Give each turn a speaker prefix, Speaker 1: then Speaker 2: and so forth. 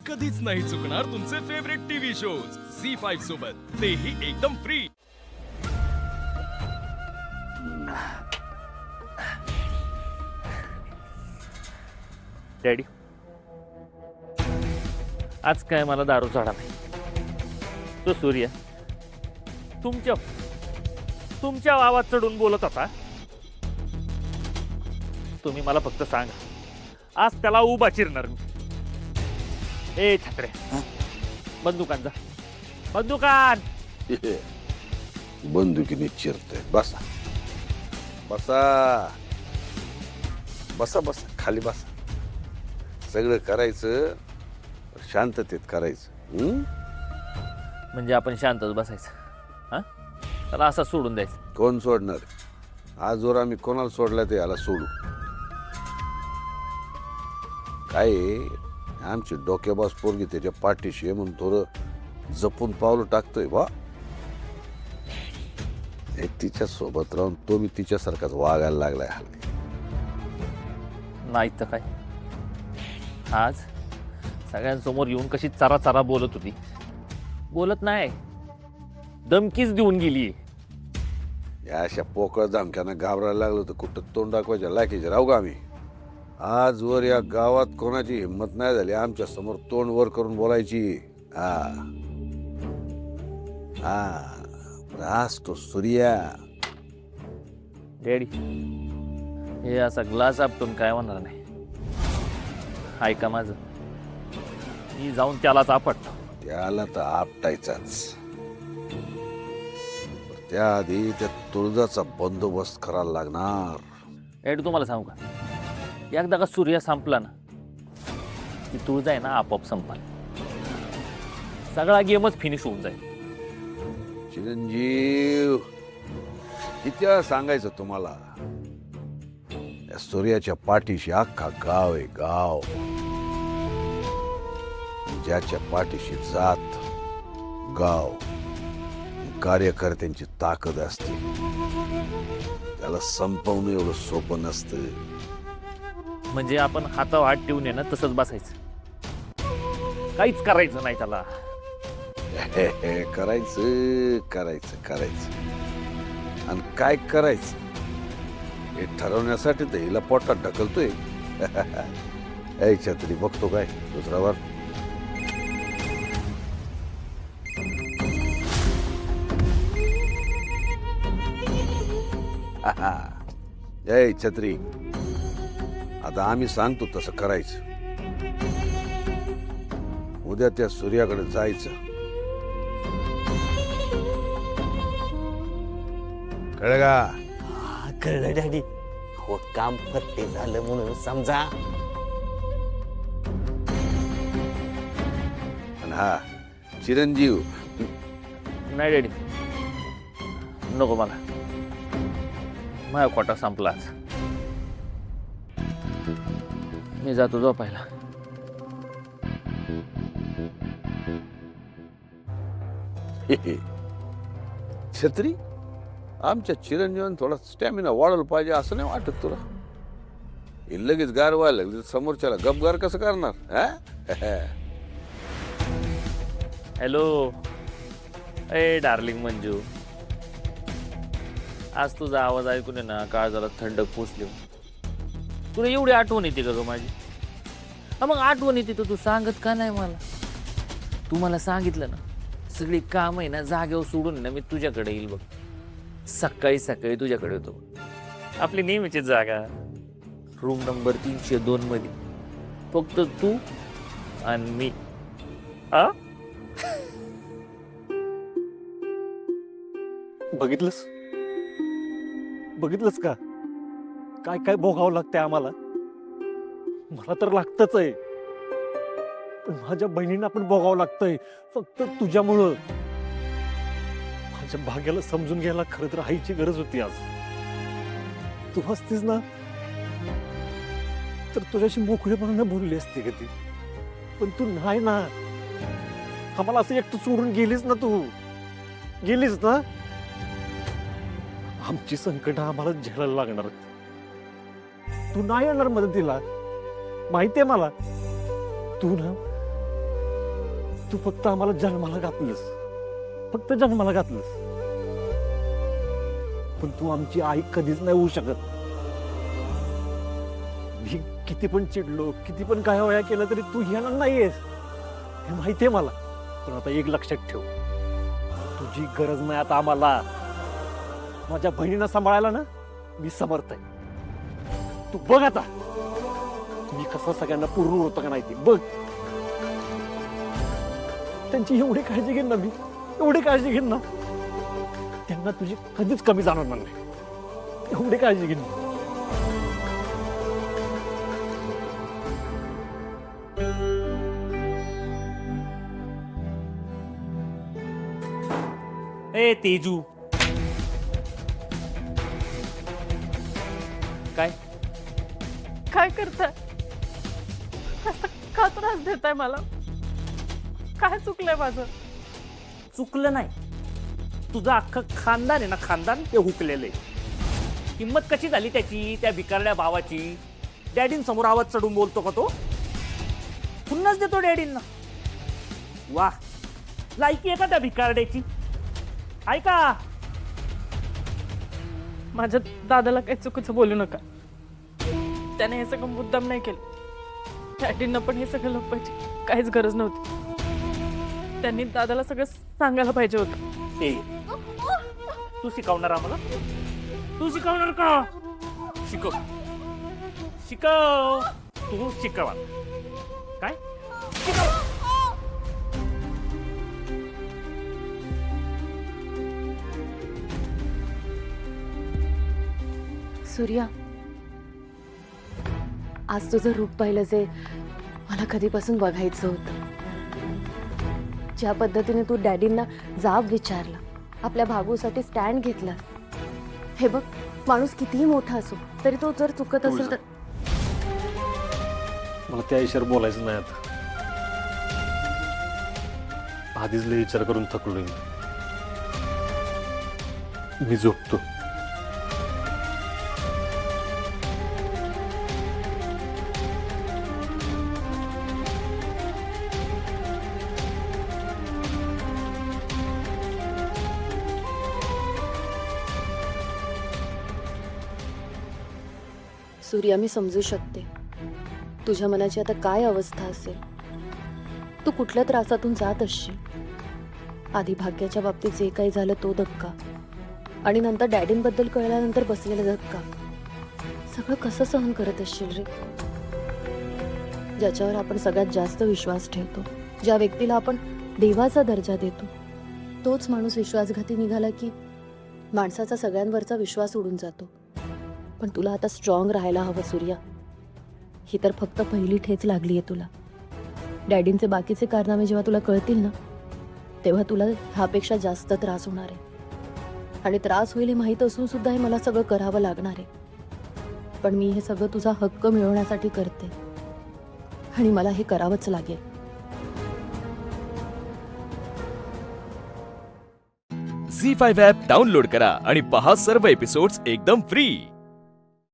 Speaker 1: कधीच नाही चुकणार तुमचे फेवरेट टीव्ही शोज झी5 सोबत, तेही एकदम फ्री.
Speaker 2: डॅडी, आज काय मला दारू चढा नाही. तो सूर्य तुमच्या आवाज चढून बोलत होता. तुम्ही मला फक्त सांगा, आज त्याला उभा चिरणार मी. ए छत्रे, बंदुकान जा, बंदुकान.
Speaker 3: बंदुकीने चिरतोय. बसा बसा बसा बसा, खाली बसा. सगळं करायचं शांततेत करायचं.
Speaker 2: म्हणजे आपण शांतच बसायचं, हा? त्याला असा सोडून द्यायचं?
Speaker 3: कोण सोडणार? आजवर आम्ही कोणाला सोडला ते याला सोडू. काय आमची डोक्याबाज पोरगी त्याच्या पाठीशी आहे म्हणून थोडं जपून पावलं टाकतोय बा. तिच्या सोबत राहून तो मी तिच्यासारखाच वागायला लागलाय हल्ली.
Speaker 2: नाही तर काय, आज सगळ्यांसमोर येऊन कशी चारा चारा बोलत होती. बोलत नाही, धमकीच देऊन गेली.
Speaker 3: या अशा पोकळ धमक्यांना घाबरायला लागलो तर कुठं तोंड दाखवायच्या लायकीचे राहू का आम्ही? आजवर या गावात कोणाची हिंमत नाही झाली आमच्या समोर तोंड वर करून बोलायची. आज तो सूर्या.
Speaker 2: डॅडी, हे असा ग्लास आपटून काय होणार नाही. ऐका माझं, मी जाऊन त्यालाच आपटतो.
Speaker 3: त्याला तर आपटायचाच. त्याआधी त्या तुळजाचा बंदोबस्त करायला लागणार.
Speaker 2: डॅडी, तुम्हाला सांगू का, एकदा का सूर्य संपला ना, ती तुळजा आहे ना आपोआप संपाल. सगळा गेमच फिनिश होऊन जाईल.
Speaker 3: चिरंजीव, किती वेळा सांगायचं तुम्हाला, या सूर्याच्या पाठीशी अख्खा गाव आहे. गाव ज्याच्या पाठीशी जात गाव कार्यकर्त्यांची ताकद असते, त्याला संपवणं एवढं सोपं नसतं.
Speaker 2: म्हणजे आपण हातावर हात ठेवून आहे ना तसंच बसायचं, काहीच करायचं नाही त्याला.
Speaker 3: करायचं करायचं करायचं आणि काय करायचं हे ठरवण्यासाठी तर हिला पोटात ढकलतोय. ऐ छत्री, बघतो काय दुसरा वर. जय छत्री, आता आम्ही सांगतो तसं करायचं. उद्या त्या सूर्याकडे जायचं, कळलं का?
Speaker 4: कळलं डॅडी. हो, काम फत्ते झालं म्हणून समजा.
Speaker 3: आणि हा चिरंजीव,
Speaker 2: नाही डॅडी, नको मला. माझा खोटा संपला आज. मी जातो झोपायला.
Speaker 3: छत्री, आमच्या चिरंजीवन थोडा स्टॅमिना वाढवला पाहिजे असं नाही वाटत तुला? हे लगेच गार व्हायला लागली तर समोरच्याला गपगार कसं करणार?
Speaker 2: हॅलो, ए डार्लिंग मंजू, आज तुझा आवाज ऐकून आहे ना काळजाला थंडक पोचली. तुला एवढी आठवण येते का ग माझी? मग आठवण येते तर तू सांगत का नाही मला? तू मला सांगितलं ना, सगळी काम आहे ना जागेवर सोडून ना मी तुझ्याकडे येईल बघ. सकाळी सकाळी तुझ्याकडे येतो. आपली नेहमीची जागा, रूम नंबर 302 मध्ये, फक्त तू आणि मी.
Speaker 5: बघितलंस का काय काय भोगावं लागतंय आम्हाला? मला तर लागतच आहे, पण माझ्या बहिणींना पण भोगावं लागतंय फक्त तुझ्यामुळं. माझ्या भाग्याला समजून घ्यायला खरं तर आईची गरज होती आज. तू हसतीस ना, तर तुझ्याशी मोकळेपणाने बोलली असते कधी, पण तू नाही ना. आम्हाला असं एकटं सोडून गेलीस ना, तू गेलीस ना. आमची संकट आम्हाला झेलायला लागणार. तू नाही येणार मदतीला, माहितीये मला. तू ना तू फक्त आम्हाला जन्माला घातलंस, फक्त जन्माला घातलंस, पण तू आमची आई कधीच नाही होऊ शकत. मी किती पण चिडलो, किती पण काय वया केलं तरी तू येणार नाहीयेस हे माहितीये मला. पण आता एक लक्षात ठेव, तुझी गरज नाही आता आम्हाला. माझ्या बहिणीला सांभाळायला ना मी समर्थ आहे. तू बघ आता मी कसं सगळ्यांना पूर्ण होतं का नाही ते बघ. त्यांची एवढी काळजी घेईन ना मी, एवढी काळजी घेईन ना, त्यांना तुझी कधीच कमी जाणार नाही. एवढी काळजी घेईन.
Speaker 2: ए तेजू, काय
Speaker 6: काय करताय? असं का त्रास देताय मला? काय चुकलंय माझं?
Speaker 2: चुकलं नाही, तुझं अख्खं खानदान आहे ना, खानदान ते हुकलेलं आहे. किंमत कशी झाली त्याची, त्या भिकारल्या भावाची? डॅडींसमोर आवाज चढून बोलतो का तो? पुन्हाच देतो डॅडींना. वा, लायकी आहे का त्या भिकारड्याची? ऐका,
Speaker 6: माझ्या दादाला काही चुकीचं बोलू नका. त्याने हे सगळं मुद्दाम नाही केलं. डॅडींना पण हे सगळं लपवायची काहीच गरज नव्हती. त्यांनी दादाला सगळं सांगायला पाहिजे होतं.
Speaker 2: ते तू शिकवणार आम्हाला? तू शिकवणार का? शिकव, शिकव, तू शिकवा. काय शिकव?
Speaker 7: सूर्या, आज तुझं रूप पाहिलं जे मला कधीपासून बघायचं होतं. ज्या पद्धतीने तू डॅडींना जाब विचारला, आपल्या भागूसाठी स्टँड घेतला. हे बघ, माणूस कितीही मोठा असो तरी तो जर चुकत असेल तर.
Speaker 5: मला त्या विषयावर बोलायचं नाही आता. आधीच लय विचार करून थकलोय मी झोपतो.
Speaker 7: सूर्या, मी समजू शकते तुझ्या मनाची आता काय अवस्था असेल. तू कुठल्या त्रासातून जात असशील. आधी भाग्याच्या बाबतीत जे काही झालं तो धक्का, आणि नंतर डॅडींबद्दल कळल्यानंतर बसलेला धक्का, सगळं कसं सहन करत असशील रे. ज्याच्यावर आपण सगळ्यात जास्त विश्वास ठेवतो, ज्या व्यक्तीला आपण देवाचा दर्जा देतो, तोच माणूस विश्वासघाती निघाला की माणसाचा सगळ्यांवरचा विश्वास उडून जातो. पण तुला आता स्ट्रॉंग राहायला हवं सूर्या. ही तर फक्त पहिली ठेच लागली आहे तुला. डॅडींचे बाकीचे कारनामे जेव्हा तुला कळतील ना, तेव्हा तुला ह्यापेक्षा जास्त त्रास होणार आहे. आणि त्रास होईल हे माहीत असून सुद्धा हे मला सगळं करावं लागणार आहे. पण मी हे सगळं तुझा हक्क मिळवण्यासाठी करते, आणि मला हे करावंच लागेल.
Speaker 1: झी5 ॲप डाउनलोड करा आणि पहा सर्व एपिसोड्स एकदम फ्री.